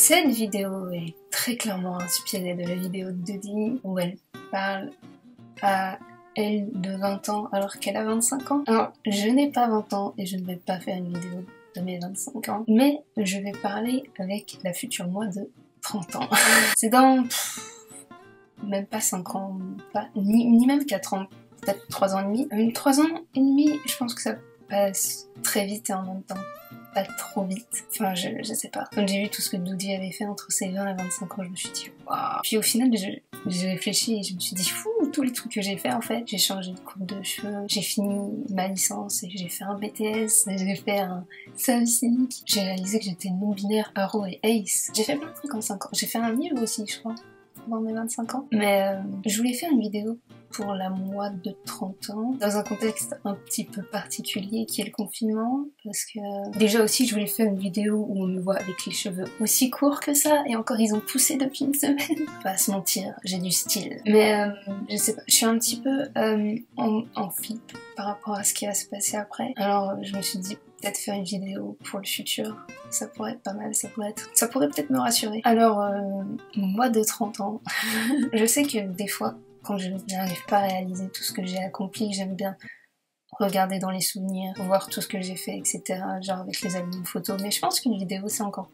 Cette vidéo est très clairement inspirée de la vidéo de Dodie où elle parle à elle de 20 ans alors qu'elle a 25 ans. Alors, je n'ai pas 20 ans et je ne vais pas faire une vidéo de mes 25 ans, mais je vais parler avec la future moi de 30 ans. C'est dans même pas 5 ans, ni même 4 ans, peut-être 3 ans et demi. 3 ans et demi, je pense que ça passe très vite et en même temps pas trop vite. Enfin, je sais pas. Quand j'ai vu tout ce que Dodie avait fait entre ses 20 et 25 ans, je me suis dit waouh. Puis au final, j'ai réfléchi et je me suis dit fou, tous les trucs que j'ai fait en fait. J'ai changé de coupe de cheveux, j'ai fini ma licence et j'ai fait un BTS, j'ai fait un SAVCIC, j'ai réalisé que j'étais non-binaire, Aro et Ace. J'ai fait plein de trucs en 5 ans. J'ai fait un livre aussi, je crois, avant mes 25 ans. Mais je voulais faire une vidéo pour la moi de 30 ans, dans un contexte un petit peu particulier qui est le confinement, parce que déjà aussi je voulais faire une vidéo où on me voit avec les cheveux aussi courts que ça, et encore ils ont poussé depuis une semaine. Pas à se mentir, j'ai du style. Mais je sais pas, je suis un petit peu en flip par rapport à ce qui va se passer après. Alors je me suis dit peut-être faire une vidéo pour le futur, ça pourrait être pas mal, ça pourrait peut-être me rassurer. Alors moi de 30 ans, je sais que des fois quand je n'arrive pas à réaliser tout ce que j'ai accompli, j'aime bien regarder dans les souvenirs, voir tout ce que j'ai fait, etc. Genre avec les albums photos. Mais je pense qu'une vidéo, c'est encore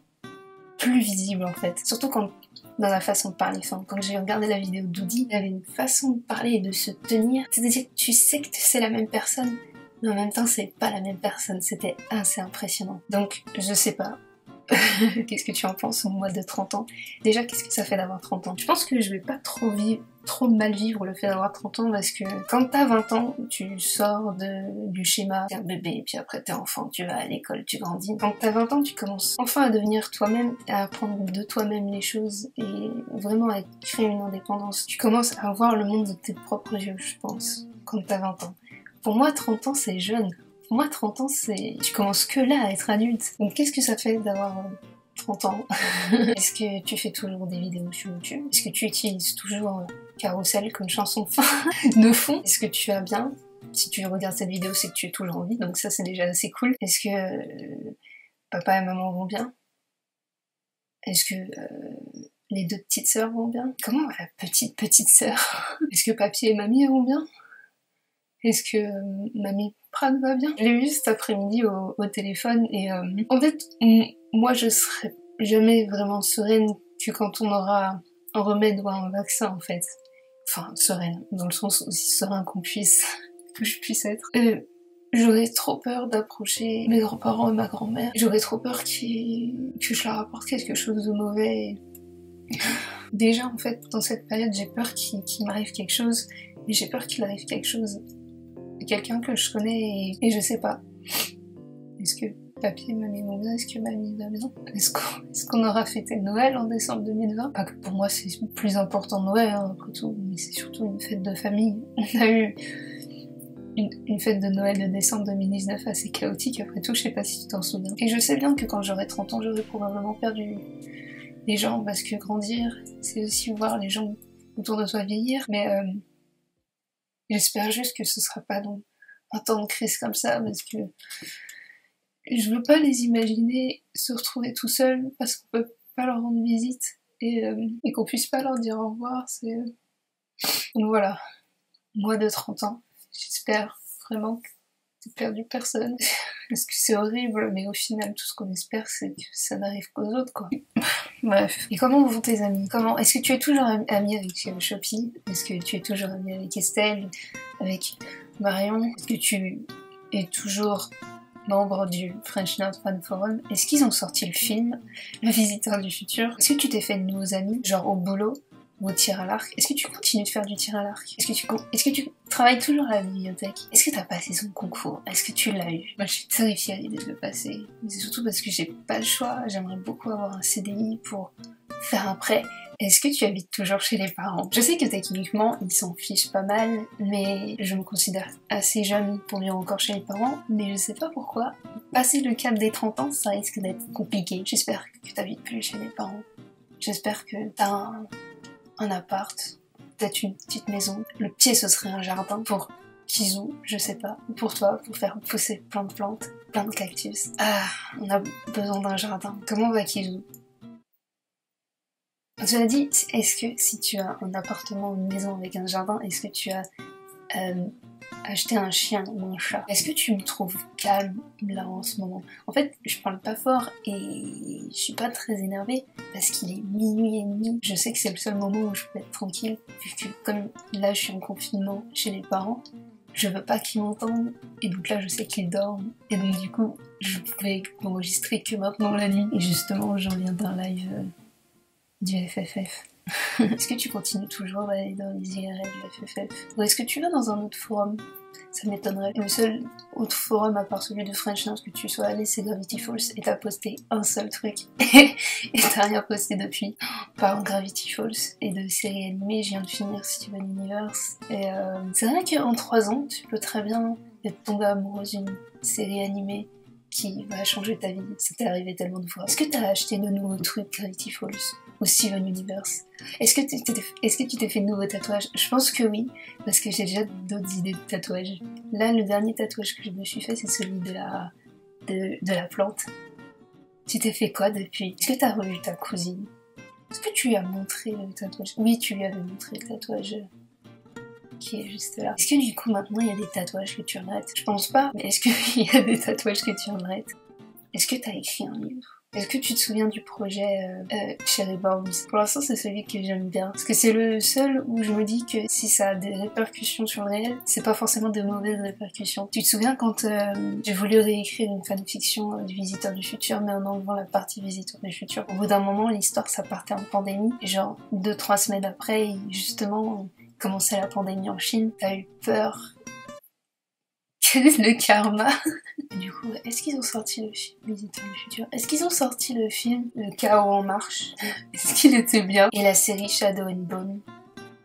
plus visible en fait. Surtout dans la façon de parler. Enfin, quand j'ai regardé la vidéo de Dodie, il y avait une façon de parler et de se tenir. C'est-à-dire que tu sais que c'est la même personne, mais en même temps, c'est pas la même personne. C'était assez impressionnant. Donc, je sais pas. Qu'est-ce que tu en penses au mois de 30 ans? Déjà, qu'est-ce que ça fait d'avoir 30 ans? Je pense que je vais pas trop mal vivre le fait d'avoir 30 ans parce que quand t'as 20 ans, tu sors du schéma, t'es un bébé, puis après t'es enfant, tu vas à l'école, tu grandis. Quand t'as 20 ans, tu commences enfin à devenir toi-même, à apprendre de toi-même les choses et vraiment à créer une indépendance. Tu commences à voir le monde de tes propres yeux, je pense, quand t'as 20 ans. Pour moi, 30 ans, c'est jeune. Pour moi, 30 ans, tu commences que là à être adulte. Donc qu'est-ce que ça fait d'avoir 30 ans? Est-ce que tu fais toujours des vidéos sur YouTube? Est-ce que tu utilises toujours Carousel comme chanson de fond? Est-ce que tu vas bien? Si tu regardes cette vidéo, c'est que tu es toujours en vie, donc ça c'est déjà assez cool. Est-ce que papa et maman vont bien? Est-ce que les deux petites sœurs vont bien? Comment va la petite sœur? Est-ce que papy et mamie vont bien? Est-ce que mamie Prad va bien? Je l'ai vu cet après-midi au téléphone et en fait, moi je serais jamais vraiment sereine que quand on aura un remède ou un vaccin en fait. Enfin, sereine, dans le sens aussi serein que je puisse être. J'aurais trop peur d'approcher mes grands-parents et ma grand-mère. J'aurais trop peur que je leur apporte quelque chose de mauvais. Déjà en fait, dans cette période, j'ai peur qu'il m'arrive quelque chose, mais j'ai peur qu'il arrive quelque chose quelqu'un que je connais et je sais pas. Est-ce que papy et mamie vont bien? Est-ce que mamie va bien? Est-ce qu'on aura fêté Noël en décembre 2020? Pas que pour moi c'est plus important Noël hein, après tout, mais c'est surtout une fête de famille. On a eu une fête de Noël de décembre 2019 assez chaotique après tout, je sais pas si tu t'en souviens. Et je sais bien que quand j'aurai 30 ans, j'aurai probablement perdu les gens parce que grandir, c'est aussi voir les gens autour de toi vieillir, mais j'espère juste que ce sera pas dans un temps de crise comme ça, parce que je veux pas les imaginer se retrouver tout seuls parce qu'on peut pas leur rendre visite et qu'on puisse pas leur dire au revoir. Donc voilà, moi de 30 ans, j'espère vraiment que t'as perdu personne. Parce que c'est horrible, mais au final, tout ce qu'on espère, c'est que ça n'arrive qu'aux autres, quoi. Bref. Et comment vont tes amis? Est-ce que tu es toujours amie avec Chopi? Est-ce que tu es toujours amie avec Estelle? Avec Marion? Est-ce que tu es toujours membre du French Nerd Fan Forum? Est-ce qu'ils ont sorti le film Le Visiteur du Futur? Est-ce que tu t'es fait de nouveaux amis, genre au boulot ou au tir à l'arc? Est-ce que tu continues de faire du tir à l'arc? Est-ce que tu travailles toujours à la bibliothèque? Est-ce que t'as passé son concours? Est-ce que tu l'as eu? Moi je suis terrifiée à l'idée de le passer. Mais c'est surtout parce que j'ai pas le choix. J'aimerais beaucoup avoir un CDI pour faire un prêt. Est-ce que tu habites toujours chez les parents? Je sais que techniquement, ils s'en fichent pas mal, mais je me considère assez jeune pour vivre encore chez les parents, mais je sais pas pourquoi. Passer le cap des 30 ans, ça risque d'être compliqué. J'espère que t'habites plus chez les parents. J'espère que t'as un appart, peut-être une petite maison. Le pied, ce serait un jardin pour Kizou, je sais pas, ou pour toi, pour faire pousser plein de plantes, plein de cactus. Ah, on a besoin d'un jardin. Comment va Kizou? Cela dit, est-ce que si tu as un appartement ou une maison avec un jardin, est-ce que tu as acheté un chien ou un chat? Est-ce que tu me trouves calme là en ce moment? En fait, je parle pas fort et je suis pas très énervée parce qu'il est minuit et demi. Je sais que c'est le seul moment où je peux être tranquille vu que comme là je suis en confinement chez les parents, je veux pas qu'ils m'entendent et donc là je sais qu'ils dorment et donc du coup je pouvais m'enregistrer que maintenant la nuit et justement j'en viens d'un live du FFF. Est-ce que tu continues toujours d'aller dans les IRL du FFF? Ou est-ce que tu vas dans un autre forum? Ça m'étonnerait. Le seul autre forum à part celui de French Nurse que tu sois allé, c'est Gravity Falls et t'as posté un seul truc et t'as rien posté depuis. Parlant de Gravity Falls et de séries animées, je viens de finir Steven Universe et c'est vrai qu'en 3 ans, tu peux très bien être tombée amoureuse d'une série animée qui va changer ta vie. Ça t'est arrivé tellement de fois. Est-ce que t'as acheté de nouveaux trucs Gravity Falls ou Steven Universe? Est-ce que tu t'es fait de nouveaux tatouages? Je pense que oui, parce que j'ai déjà d'autres idées de tatouages. Là, le dernier tatouage que je me suis fait, c'est celui de la plante. Tu t'es fait quoi depuis? Est-ce que t'as revu ta cousine? Est-ce que tu lui as montré le tatouage? Oui, tu lui avais montré le tatouage qui est juste là. Est-ce que du coup, maintenant, il y a des tatouages que tu regrettes? Je pense pas, mais est-ce qu'il y a des tatouages que tu regrettes? Est-ce que t'as écrit un livre? Est-ce que tu te souviens du projet Cherry Bombs? Pour l'instant, c'est celui que j'aime bien. Parce que c'est le seul où je me dis que si ça a des répercussions sur le réel, c'est pas forcément de mauvaises répercussions. Tu te souviens quand j'ai voulu réécrire une fanfiction du Visiteur du Futur, mais en enlevant la partie Visiteur du Futur. Au bout d'un moment, l'histoire, ça partait en pandémie. Et genre, 2-3 semaines après, justement, commençait la pandémie en Chine. T'as eu peur. Quel est le karma? Du coup, est-ce qu'ils ont sorti le film Visiteur du Futur? Est-ce qu'ils ont sorti le film Le Chaos en Marche? Est-ce qu'il était bien? Et la série Shadow and Bone?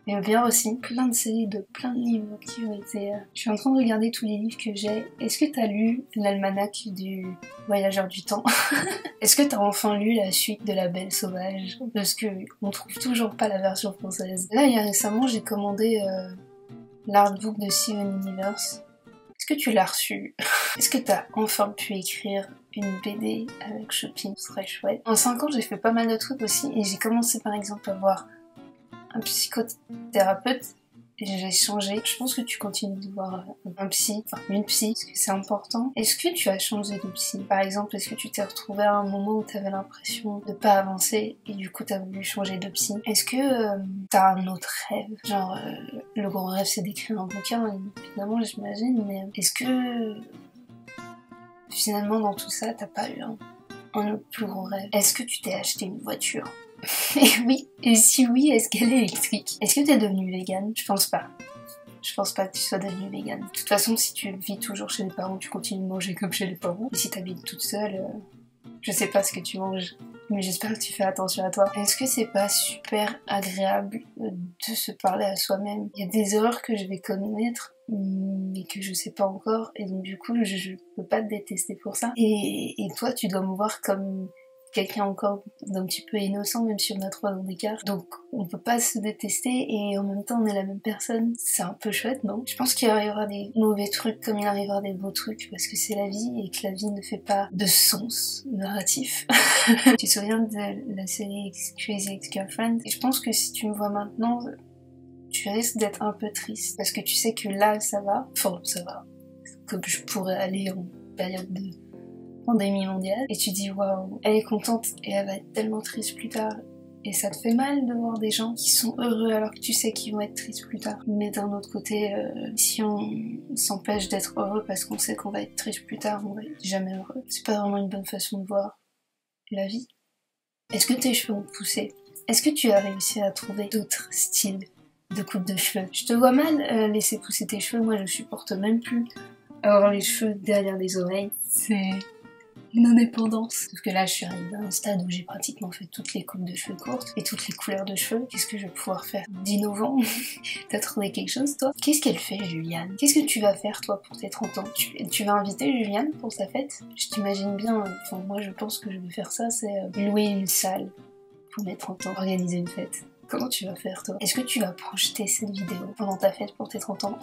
Et bien aussi, plein de séries de plein de livres qui ont été... Je suis en train de regarder tous les livres que j'ai. Est-ce que t'as lu l'almanach du Voyageur du Temps? Est-ce que t'as enfin lu la suite de La Belle Sauvage? Parce que on trouve toujours pas la version française. Là, il y a récemment, j'ai commandé l'artbook de Steven Universe. Est-ce que tu l'as reçu? Est-ce que t'as enfin pu écrire une BD avec Shopping? Ce serait chouette. En 5 ans, j'ai fait pas mal de trucs aussi et j'ai commencé par exemple à voir un psychothérapeute et j'ai changé. Je pense que tu continues de voir un psy, enfin une psy, parce que c'est important. Est-ce que tu as changé de psy? Par exemple, est-ce que tu t'es retrouvé à un moment où t'avais l'impression de pas avancer et du coup t'as voulu changer de psy? Est-ce que t'as un autre rêve? Genre, le grand rêve c'est d'écrire un bouquin, évidemment j'imagine, mais est-ce que finalement dans tout ça t'as pas eu un autre plus gros rêve? Est-ce que tu t'es acheté une voiture? Et oui, et si oui, est-ce qu'elle est électrique? Est-ce que t'es devenue végane? Je pense pas. Je pense pas que tu sois devenue végane. De toute façon, si tu vis toujours chez les parents, tu continues de manger comme chez les parents. Et si t'habites toute seule, je sais pas ce que tu manges, mais j'espère que tu fais attention à toi. Est-ce que c'est pas super agréable de se parler à soi-même? Il y a des erreurs que je vais commettre, mais que je sais pas encore, et donc du coup, je peux pas te détester pour ça. Et toi, tu dois me voir comme quelqu'un encore d'un petit peu innocent, même si on a 3 ans d'écart. Donc on peut pas se détester et en même temps on est la même personne. C'est un peu chouette, non? Je pense qu'il y aura des mauvais trucs comme il arrivera des beaux trucs parce que c'est la vie et que la vie ne fait pas de sens narratif. Tu te souviens de la série Crazy Ex-Girlfriend? Et je pense que si tu me vois maintenant, tu risques d'être un peu triste parce que tu sais que là ça va. Enfin ça va. Comme je pourrais aller en période de pandémie mondiale, et tu dis waouh, elle est contente et elle va être tellement triste plus tard. Et ça te fait mal de voir des gens qui sont heureux alors que tu sais qu'ils vont être tristes plus tard. Mais d'un autre côté, si on s'empêche d'être heureux parce qu'on sait qu'on va être triste plus tard, on va être jamais heureux. C'est pas vraiment une bonne façon de voir la vie. Est-ce que tes cheveux ont poussé? Est-ce que tu as réussi à trouver d'autres styles de coupe de cheveux? Je te vois mal laisser pousser tes cheveux, moi je supporte même plus avoir les cheveux derrière les oreilles. C'est une indépendance. Sauf que là, je suis arrivée à un stade où j'ai pratiquement fait toutes les coupes de cheveux courtes et toutes les couleurs de cheveux. Qu'est-ce que je vais pouvoir faire d'innovant? T'as trouvé quelque chose, toi? Qu'est-ce qu'elle fait, Juliane? Qu'est-ce que tu vas faire, toi, pour tes 30 ans? Tu vas inviter Juliane pour sa fête? Je t'imagine bien, enfin, moi, je pense que je vais faire ça, c'est louer une salle pour mes 30 ans, organiser une fête. Comment tu vas faire, toi? Est-ce que tu vas projeter cette vidéo pendant ta fête pour tes 30 ans?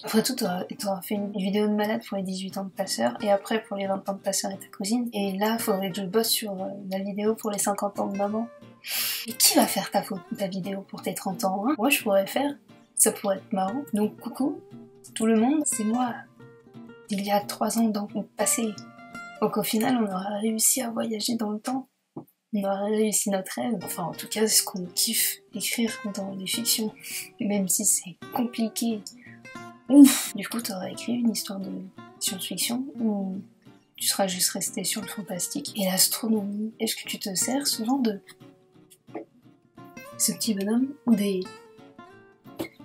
Après tout, t'auras fait une vidéo de malade pour les 18 ans de ta sœur, et après pour les 20 ans de ta sœur et ta cousine. Et là, faudrait que je bosse sur la vidéo pour les 50 ans de maman. Et qui va faire ta vidéo pour tes 30 ans, hein? Moi je pourrais faire, ça pourrait être marrant. Donc coucou, tout le monde, c'est moi, il y a 3 ans dans le passé. Donc au final, on aura réussi à voyager dans le temps. On aurait réussi notre rêve. Enfin, en tout cas, c'est ce qu'on kiffe écrire dans les fictions. Même si c'est compliqué. Ouf! Du coup, t'aurais écrit une histoire de science-fiction ou tu seras juste resté sur le fantastique. Et l'astronomie, est-ce que tu te sers souvent de ce petit bonhomme ou des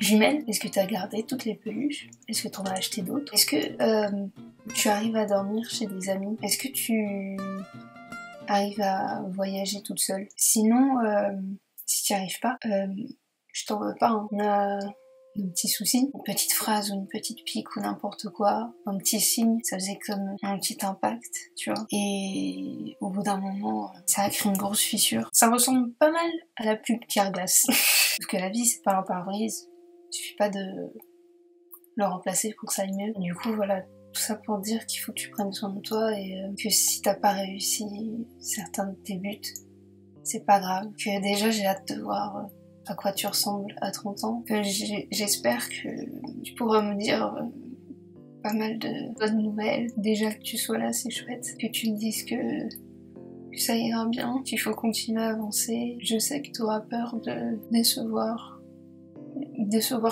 jumelles? Est-ce que tu as gardé toutes les peluches? Est-ce que tu en as acheté d'autres? Est-ce que tu arrives à dormir chez des amis? Est-ce que tu arrives à voyager toute seule? Sinon, si tu n'y arrives pas, je t'en veux pas, hein. On a de petits soucis, une petite phrase ou une petite pique ou n'importe quoi, un petit signe, ça faisait comme un petit impact, tu vois. Et au bout d'un moment, ça a créé une grosse fissure. Ça ressemble pas mal à la pub Carglass. Parce que la vie, c'est pas un pare-brise. Il suffit pas de le remplacer pour que ça aille mieux. Du coup, voilà, tout ça pour dire qu'il faut que tu prennes soin de toi et que si t'as pas réussi certains de tes buts, c'est pas grave. Que déjà, j'ai hâte de voir à quoi tu ressembles à 30 ans. Que j'espère que tu pourras me dire pas mal de bonnes nouvelles. Déjà que tu sois là, c'est chouette. Que tu me dises que ça ira bien, qu'il faut continuer à avancer. Je sais que tu auras peur de décevoir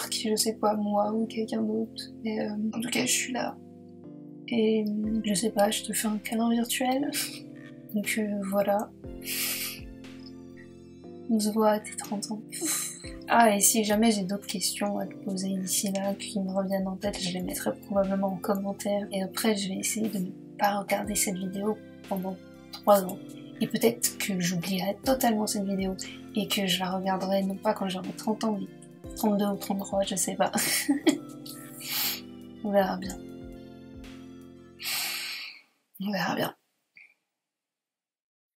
qui, je sais pas, moi ou quelqu'un d'autre. Mais en tout cas, je suis là. Et je sais pas, je te fais un câlin virtuel. Donc voilà. On se voit à tes 30 ans. Ah, et si jamais j'ai d'autres questions à te poser d'ici là, qui me reviennent en tête, je les mettrai probablement en commentaire. Et après, je vais essayer de ne pas regarder cette vidéo pendant 3 ans. Et peut-être que j'oublierai totalement cette vidéo et que je la regarderai non pas quand j'aurai 30 ans, mais 32 ou 33, je sais pas. On verra bien. On verra bien.